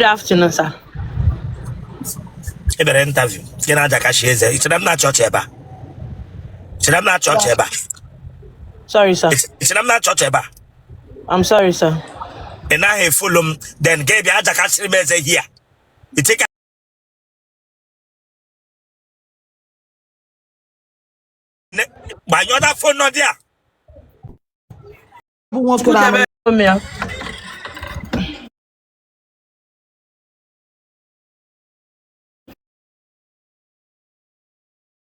afternoon, sir. A better interview. You know, it's not church ever. It's not church ever. Sorry, sir. It's not church ever. I'm sorry, sir. And I have full then gave you Aja Kashi here. You take by your other phone not there.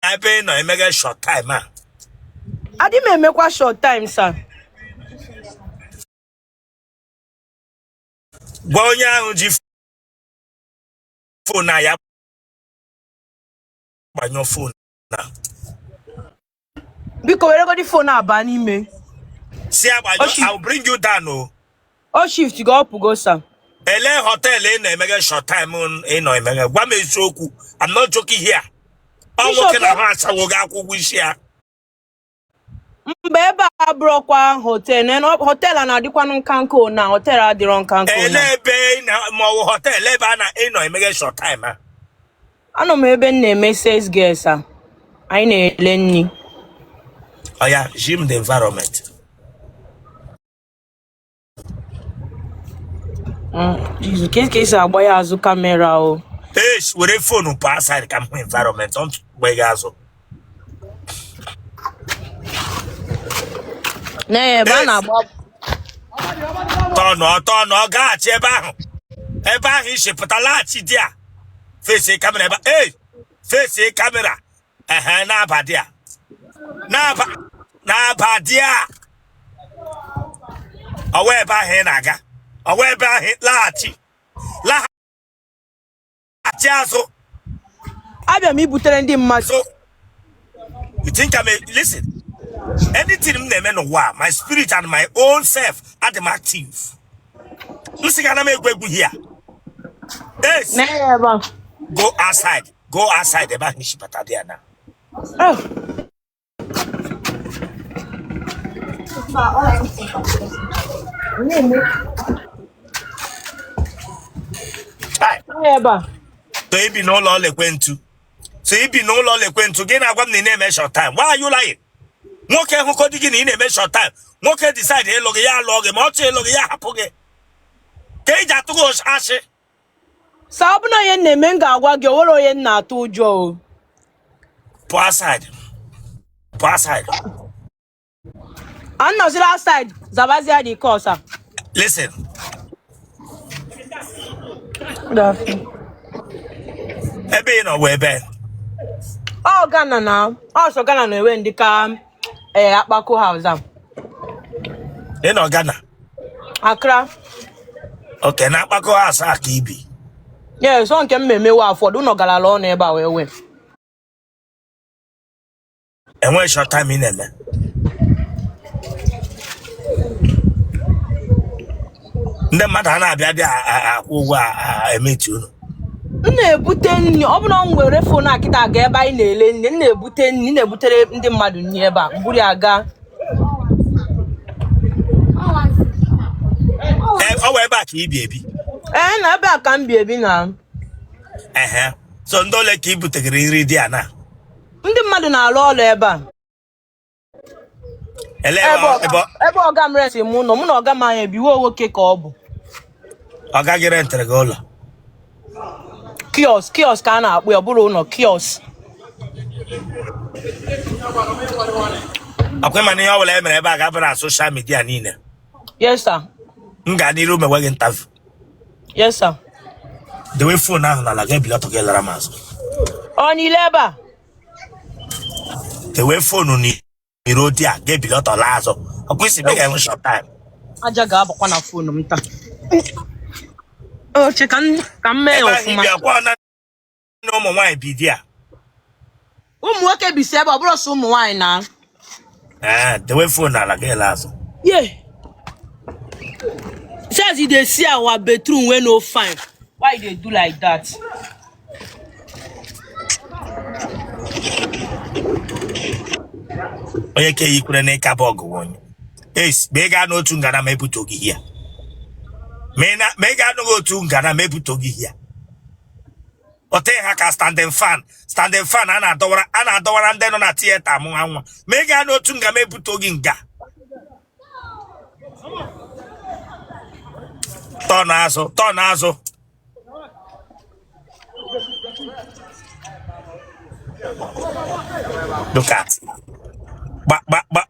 I pay no make a short time, man. I didn't make a short time, sir. Bonya uji phone na ya by your phone now. Because we're going to phone now, Bani me. See, I'll bring you down, oh. Oh, shift to go up, go, sir. Ele hotel in a mega short time on in no mega. What may joke? I'm not joking here. I'm working a house. I will go wish here. Beba broke one hotel and hotel and I didn't canco now. Hotel I didn't canco. Ele be more hotel. Lebana in no mega short time. I know maybe name Mrs. Gessa. I know Lenny. Oh yeah, gym the environment. Jesus, case I buy a camera. Yes, with a phone pass side come environment. Don't Wegazo. Nay, Bana Bob. Tono, got Eba, he should put a lot dear. Face a camera, hey, face a camera. Naba dear. Naba dear. Away by Henaga. Away by Lati. La Jazo. I be me Otele Ndi Mma. So you think I may listen? Anything name no wa, my spirit and my own self are them active. Listen, I make Gwegwegwe here. Yes. Never. Go outside. Go outside. The back is there now. Oh. Never. So you be no law went to. So you be no law went to gain a one name a short time. Why are you lying? Moke who could begin in a short time. Moke decide a logia log a moche logia hapoge. Keja to go ashe. Sabuna yen nemenga wagyo oro yen na to Joe. Poor side. Poor side. I'm not last side. Zabazia the course. Listen. Ebe no we be. Oh, Ghana now. Also Ghana no when the come Akpako house. You know Ghana. Accra. Okay, na Akpako house akibi. Yeah, so can me wa for do no galalo na eba we. And when short time in there. The matter na bia dia meet you. Na-ebute nni ọ bụrụ nwere phone akịta aga ebe anyị na-ele nne na-ebute nni na-ebutere ndị mmadụ nni ebe a mburi aga Oh we back ibi ebi. Na ebe a ka m bi ebi na so ndole ka ibutegere nri dị ana. ndị mmadụ na-alụ ọrụ ebe a ebe ọga m resi mụ nọ mụ na ọga m anya ebiwe nwoke ka ọ bụ ọ gaghị rentere gị ụlọ kiosk ka a na-akpụ ya bụrụ ụlọ kiosk akwa mana ihe ọbụla emere ebe a ga-abụ na social media niile. Yes sir. M ga n'iru mewe gị interview. Yes sir. Dewe phone ahụ n'ala ga-ebilọtọ gị lara mazụ. Ọ niile ebe a Dewe phone n'iru dị a ga-ebilọtọ la azụ. Ọ kwesịrị ime ga-enwe short time. Aja ga-abakwa na phone m taa. Oche ka m mee ọfụma. Na ụmụ nwaanyị bi di a. Ụmụ nwoke bi si ebe ọ bụrụ sọ ụmụ nwaanyị na. Dewe phone n'ala ga-ele azụ. Yeah. Says they see our bedroom when no fine. Why they do like that? Onye ke yikwere na ịka bọọgụ onye. Yes, be ga n'otu ngana ma ebuto gị here. Mega no go to Ghana maybe to gi here. Ote haka standing fan ana adora and then on a theater mo anwa. Mega no tunga maybe to ginga. Tonazo. Look at. Ba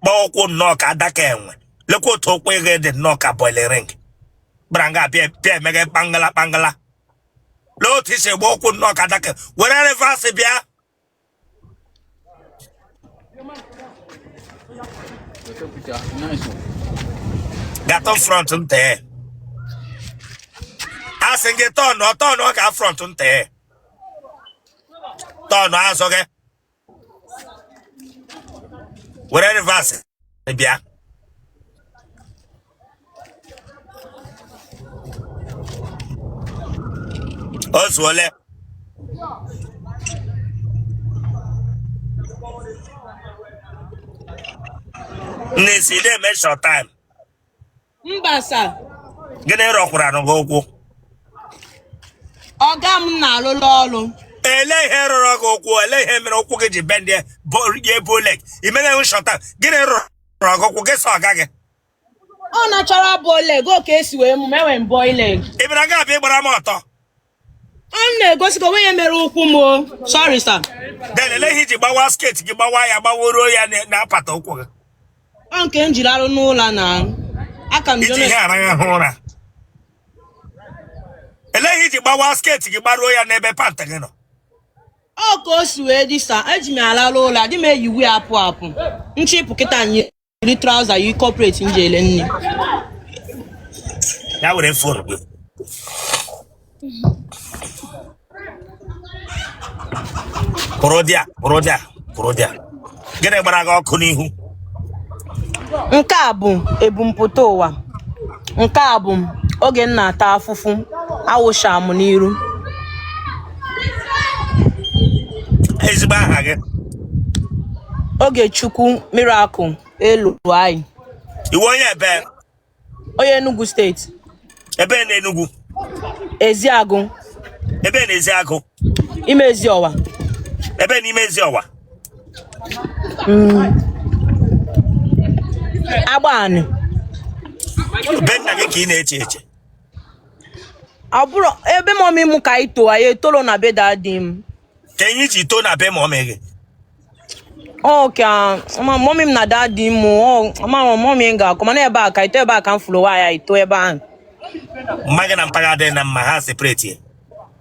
okwu knock adaka enwe. Look what okwe the knock a boiler ring. Branga pia mega pangala. Lo ti se okwu knock adaka. Wherever se bia. Gato front nte. Asenge tono ka front nte. Tono asoge. Wherever se bia. Oswole. Nisi de me short time. Mbasa. Gene rokwara no go. Oga m na alụlụ ọlụ. Ele ihe rọrọ gị okwu, ele ihe mere okwu gị ji bendie ye boleg. Imene un short time. Gene rọrọ gị okwu gị sọ ọga gị. Ọ nachara boleg oke esi wee mụ mewe boy leg. Ibra ga abịa gbara m ọtọ. Ọ na-egosi ka onye mere ụkwụ m o. Sorry sir. Den ele ihe ji gbawa skate gị gbawa ya gbaworo ya na apata ụkwụ gị. Ọ nke m jiri arụ n'ụlọ na aka m Iji ihe ara ahụ ụra. Ele ihe ji gbawa skate gị gbaruo ya n'ebe panta gị nọ. Ọ ka o si wee dị sa eji m ala ụlọ adị m eyi wi apụ. Nchịpụ kịta nye yiri trouser yi corporate njele nne. Ya were phone gị. Brodia. Gịnị gbara gị ọkụ n'ihu? Nke a bụ ebumpụta ụwa. Nke a bụ oge m na-ata afụfụ awụsha m n'iru. Ezigbo aha gị. Oge Chukwu miracle elu anyị. Iwe onye ebe? Onye Enugu steeti. Ebe na Enugu. Eziagụ. Ebe na Eziagụ. Ime Eziowa. Ebe n'ime Eziowa. Agbaanị. Be nna gị ka ị na-eche. Abụrụ ebe mọmị m ka ito anyị etolo na be dadị m. Ka enyi ji ito na be mọmị gị. Okay, mọmị m na dadị m mọmị m ga-akọ mana ebe a ka ito ebe a ka m fụrụ ya ito ebe ahụ. Mma gị na mpaghara dị na mma ha separate.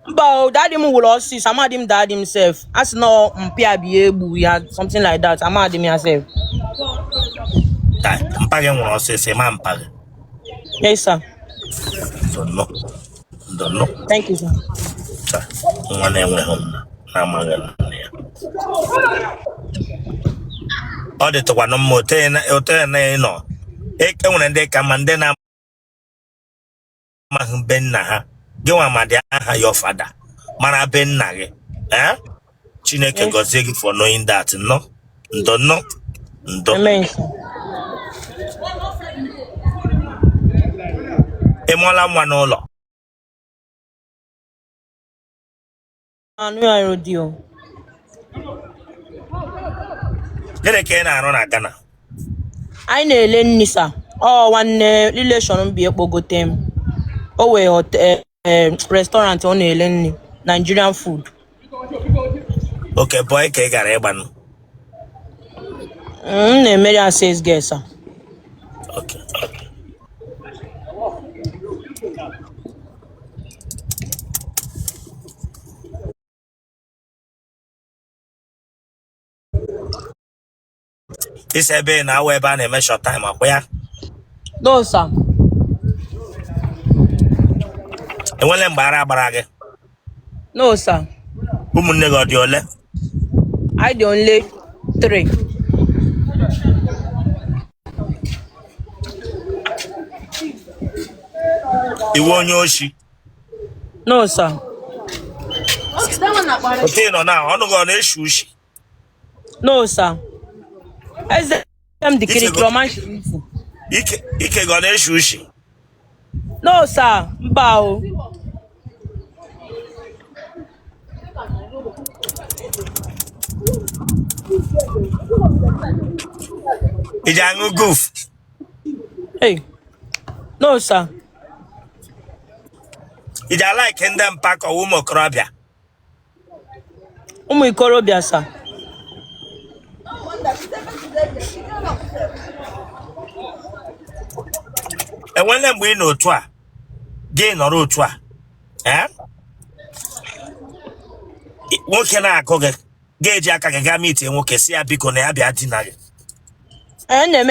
Mba, daddy m wụrụ ọsịs, amadị m daddy m sef. Asị na mpịa bịa egbu ya, something like that, amadị m ya sef. Mpa gị nwụrụ ọsịs, ma mpa gị. Yes, sir. Don't know. Thank you, sir. Nwa na-enweghị nna, na-amaghị nna ya. Ọ dịtụkwa na mma otele na ịnọ. Enwere ndị ka ma ndị na-amaghị be nna ha. Gị nwa ma dị aha your father. Mara be nna gị. Chineke gọzie gị for knowing that. No. Amen. Ị mụọla nwa n'ụlọ? Anụ ya redio. Gịnị ka ị na-arụ na Ghana? Anyị na-ele nni sa. Ọ nwanne relation m bi ekpogote m. O wee hotel restaurant ọ na-ele nni. Nigerian food. Okay, boy ka ị gara ịgbanụ. M na-emeri access guest, sir. Okay. This ebe na awa ebe a na-eme short time akwa ya? No, sir. Enwele mgbe ara agbara gị? No, sir. Ụmụnne gị ọ dị ole? I dị only 3. Iwe onye oshi? No, sir. Ote nọ na ọnụ gị ọ na-eshi ushi? No, sir. I'm the kirikiri man. Ike gị ọ na-eshi ushi? No, sir. Bow. Ijangu goof. Hey. No, sir. Ija like them pack or woman crabia. Umu ikorobia, sir. And when them we know twa, gain or twa. Eh? What can I cook? Gauge a kaga meeting, okay, see a big on the Abia dinner. Nne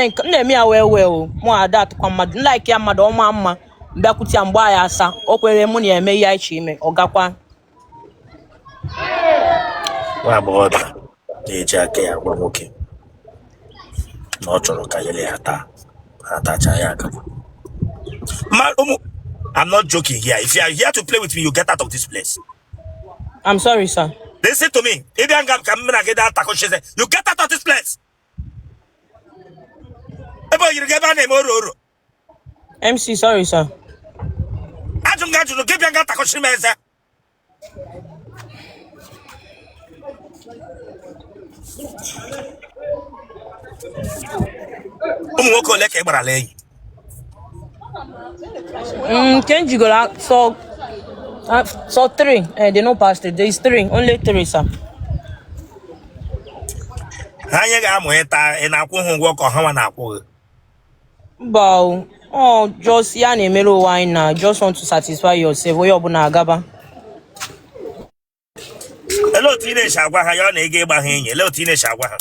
me well. Nwa Ada kwa mmadụ like ya mmadụ ọma mma mbịakwuti mgba ya asa o kwere mụ na eme ya iche ime ọ gakwa Wa boda eji aka ya gwa nwoke na ọ chọrọ ka yele ya taa atacha ya aka. I'm not joking here. If you are here to play with me, you get out of this place. I'm sorry, sir. Listen to me. If you get out of this place. MC, sorry, sir. Kenji go so 3. They no passed it. There is 3. Only 3, sir. Bow. Oh, just yani melo wine now. Just want to satisfy yourself. Where you na agaba? Hello, teenage agwa you na ege gba hen. Hello, teenage agwa.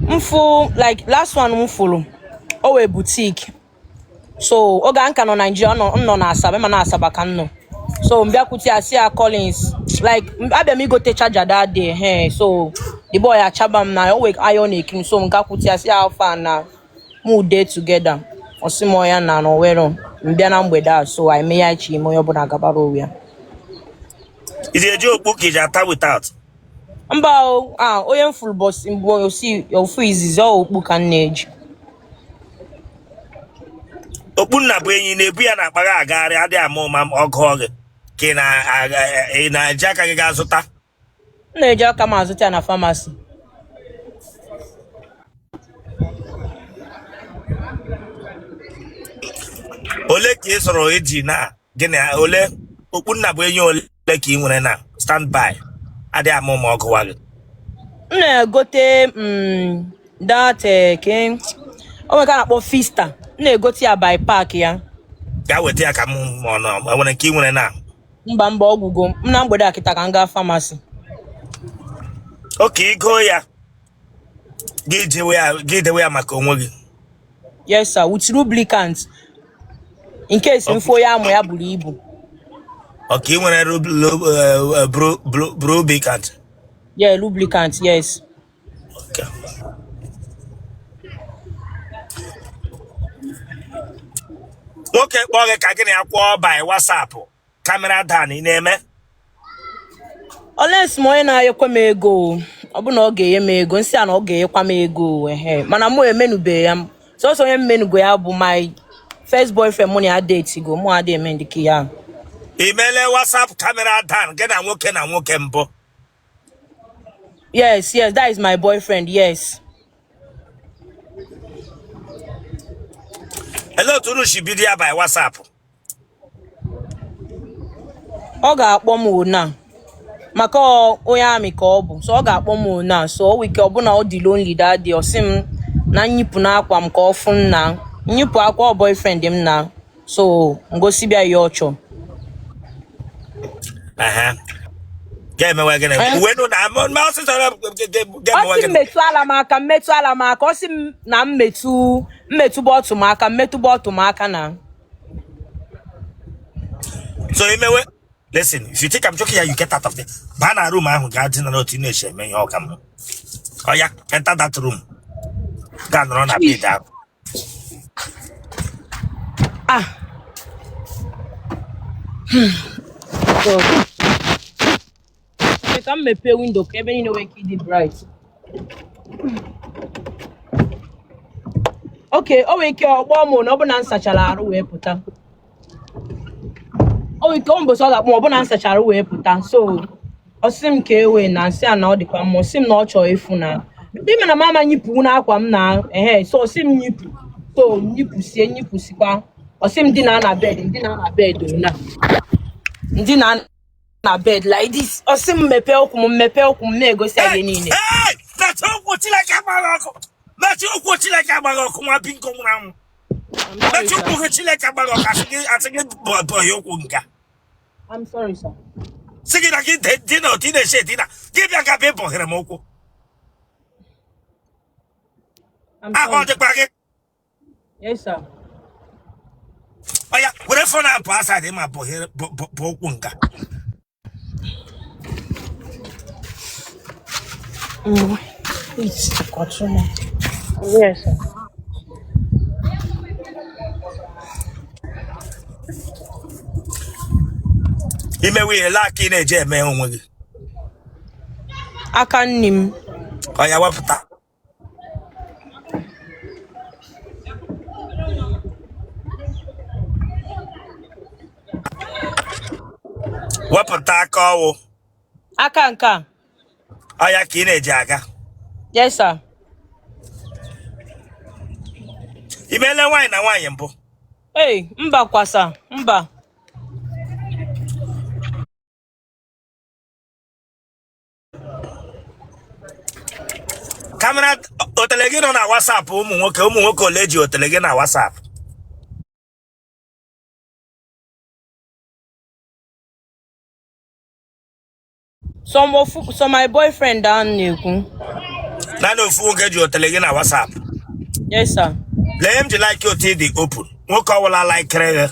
Mfu like last one mfulu. Oh, a boutique. So oga anka no Nigeria no na Asaba na Asaba kan no. So mbiakuti asia Collins like abia mi go take charger that day. Hey, so the boy achabam na always iron ekim so mkakuti asia alpha na mu day together. Osimo ya na no wero mbia na mgbeda so I may achi mo yobo na gabaro wia. Is a joke book is ata without. Mba oyen full boss mbo you see your freeze is all book and age. Opunna bụ enyi na-ebu ya na akpaga agagharị adị ama ụma ọgụ oge ka ị na-eji aka gị ga-azụta. Na-eji aka m azụta ya na pharmacy. Ole ka ị sọrọ eji na gịnị ole Opunna bụ enyi ole ka ị nwere na standby adị ama ụma ọgụ wa gị. M na-egote that o nwere ka na-akpọ Fista. Na-egote ya by park ya. Ga weta ya ka m nwere nke ị nwere na. Mba ọgwụgo. M na mgbede akịta ka m gaa pharmacy. Okay, go ya. Gị dewe ya maka onwe gị. Yes, sir. With lubricant. In case mfo ya amụ ya buru ibu. Okay, ị nwere lubricant. Yeah, lubricant, yes. Okay. Okay, kpọọ ka gị na-akwọ by WhatsApp. Camera down ị na-eme. Unless mo na ayekwa m ego. Ọ bụ na ọ ga-enye m ego, nsị a na ọ ga-enyekwa m ego ehe. Mana mụ emenube ya. So onye mmenugo ya bụ my first boyfriend mụ na date go. Mụ adị eme ndike ya. Imele WhatsApp camera down gị na nwoke mbụ. Yes, that is my boyfriend, yes. Hello, Tunu Shibidia by WhatsApp. Ọ ga-akpọ m na maka onye amị ka ọ bụ so ọ ga-akpọ m na so o wike ọbụna ọ dị lonely that day osi m na nyipụ na akwa m ka ọ fụ nna nyipụ akwa boyfriend m na so ngosi bịa ya ọchọ ga-emewe gịnị uwe na ma ọsị sọrọ ga-emewe gịnị metụ ala m aka osi m na mmetụ bọtụ m aka na so imewe. Listen, if you think I'm joking here, you get out of there. Bana room, I'm going to go to the man. Oh, yeah, enter that room. Can run a bit down. So, I can make a window, Kevin, you know, when it bright. Okay, o wee ike ọgbọ mụ na ọ bụ na nsachara arụ wee pụta. O wee ike ọ mbọsị ọ ga-akpọ ọ bụ na nsachara wee pụta. So ọsị m ka ewe na nsị a na ọ dịkwa mma. Ọsị m na ọ chọọ efu na. Ndị mere na mama nyipụ na akwa m na so ọsị m nyipụ. So nyipụsikwa. Ọsị m dị na bed na. Ndị na bed like this. Ọsị m mepee ụkwụ m na-egosi anyị niile. That's all what you like about. That's all what you like about. Come on, pink come around. That's all what you like about. I think boy, I'm sorry, sir. Sige na kid dinner, dinner. Give your cape for him, Moko. I want the packet. Yes, sir. Oh, yeah, whatever I pass, I did my boy, Bokunga. It's control. Yes, sir. Ime we lucky in a jam, man. I can't name. Oh, yeah, what that? What that call? I can't come. I ya kine jaga. Yes, sir. Imele wine na wine mbo. Hey, mba kwasa, mba. Camera Otele Ndi na WhatsApp ụmụ nwoke ole ji Otele Ndi na WhatsApp. So my boyfriend down Neku. Na no fu nwoke ji Otele Ndi na WhatsApp. Yes, sir. Let him like your the open. Nwoke ọwụla like rere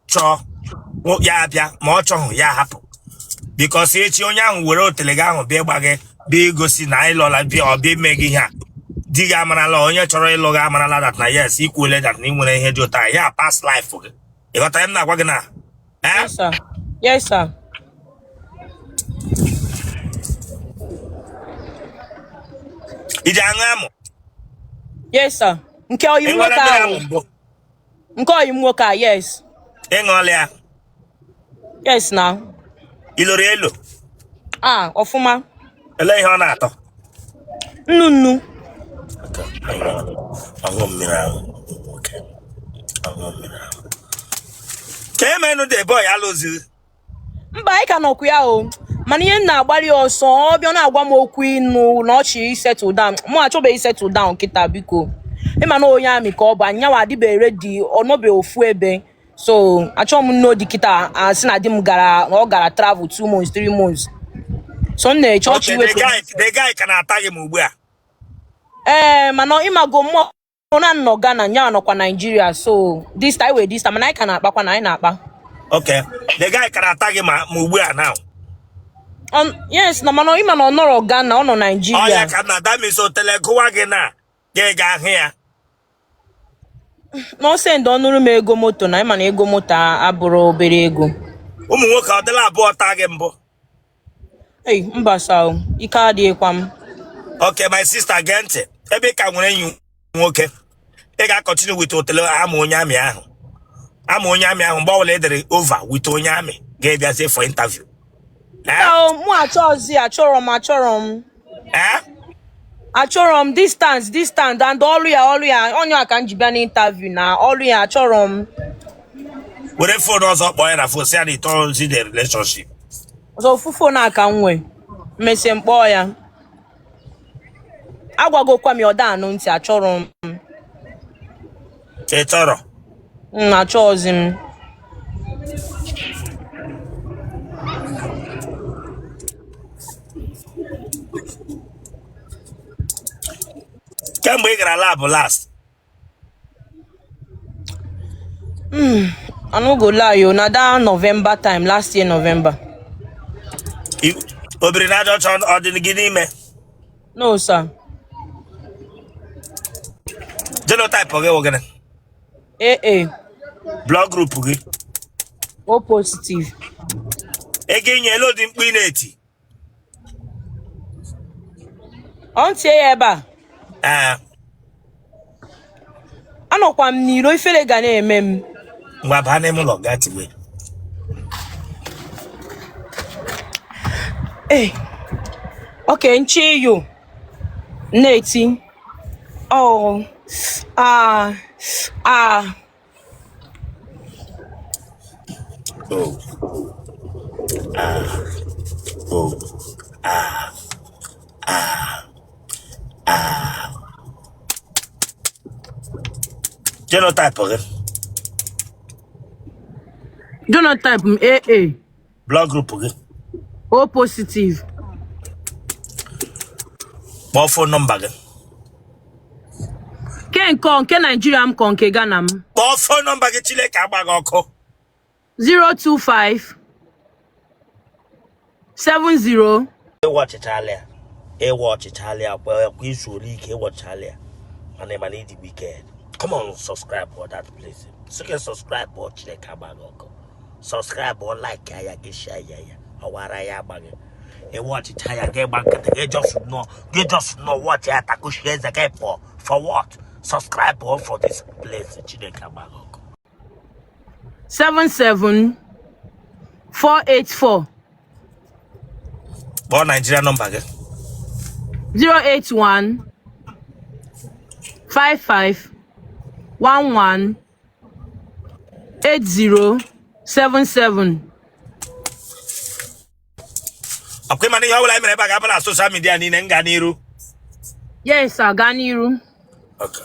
chọ ya bịa ma ọ chọhụ ya hapụ. Because echi onye ahụ were Otele Ndi ahụ bịa gbage bịa gosi na ịlọla bịa ọ bịa eme gị ihe a. Di gị amarala onye chọrọ ịlụ gị amarala that na yes ikwuole that na ị nwere ihe dị ụta ya pass life gị. Ị ghọtara m na-agwa gị na? Yes, sir. Yes, sir. Iji aṅụ amụ? Yes, sir. Nke oyi nwoke ahụ. Nke oyi nwoke a, yes. Ịṅụọla ya? Yes, now. Ilori elo? Ah, ọfụma. Ele ihe ọ na-atọ? Nnu. Aza Mmiri ahụ. Okay. Aza Mmiri ahụ. Ka emenu the boy alụzi? Mba, anyị ka nọkwu ya o. Mana ihe na-agbalị ọsọ, ọ bịa na-agwa m okwu ịnụ na ọchị settle down. Mụ achọbeghị settle down kịta biko. Ịma na onye amị ka ọ bụ anyanwụ adịbe ready, ọ nọbe ofu ebe. So, achọ m nno di kịta asị na di m ọ gara travel 2 months, 3 months. So, m na-eche ọchị wepụ. The guy ka na-ata gị m ugbu a. Mana ịmago mmụọ na nnọ Ghana nya nọkwa Nigeria. So, this time mana anyị ka na-akpakwa na anyị na-akpa. Okay. The guy ka na-ata gị ma ugbu a now. Yes, na mana ịma na ọ nọrọ Ghana, ọ nọ Nigeria. Oh, ya ka na that means Otele gụwa gị na ga ahụ ya. Na ọ send ọnụrụ m ego moto na ịma na ego moto abụrụ obere ego. Ụmụ nwoke ọ dịla abụọ taa gị mbụ? Hey, mba sao, ike adịghịkwa m. Okay, my sister gee ntị. Ebe ka nwere enyi nwoke. Ị ga-continue with Otele ama onye amị ahụ. Ama onye amị ahụ mgbe ọbụla edere over with onye amị ga-ebiazie for interview. Mụ achọrọ m. Achọrọ m distance and ọrụ ya onye aka m ji bịa n'interview na ọrụ ya achọrọ m. Were phone ọzọ kpọọ ya na phone si ya na ịtọrọzi the relationship. Ọzọ ofufu na aka nwe mmesi mkpọọ ya. Agwagokwa m ya ọda anụ ntị achọrọ m. Chọrọ? Achọghịzi m. Kemgbe ị gara lab last? I no go lie yo, na that November time, last year November. Obiri na ajọ ọ dị gị n'ime? No, sir. Genotype gị wụ gịnị? AA. Blood group gị? O positive. Ego inye elu dị mkpu ị na-eti? Aunti ebe a. Anọkwa m n'iro ifere ga na-eme m. Ngwa baa n'ime ụlọ gaa tiwe. Okay, nchi you. Neti. Oh. Oh. Genotype again. Genotype AA. Blood group again. O positive. What phone number again? Ke Nigeria m kon ke Ghana m. What phone number again? Chile ka agbaga ọkụ. 025 70. Watch Italia. Watch Italia. Well, quiz week. Watch Italia. My name is the Wicked. Come on, subscribe for that place. So can subscribe or Chile ka agbaga ọkụ. Subscribe or like ya get share ya. Awara ya agbaga. Watch Italia. Get back. Get just know what ya taku share the game for what? Subscribe or for this place. Chile ka agbaga ọkụ. 77484. What Nigerian number again? 081 55 11 8077. Okay, man, you will have social media. Yes, Aganiru. Okay.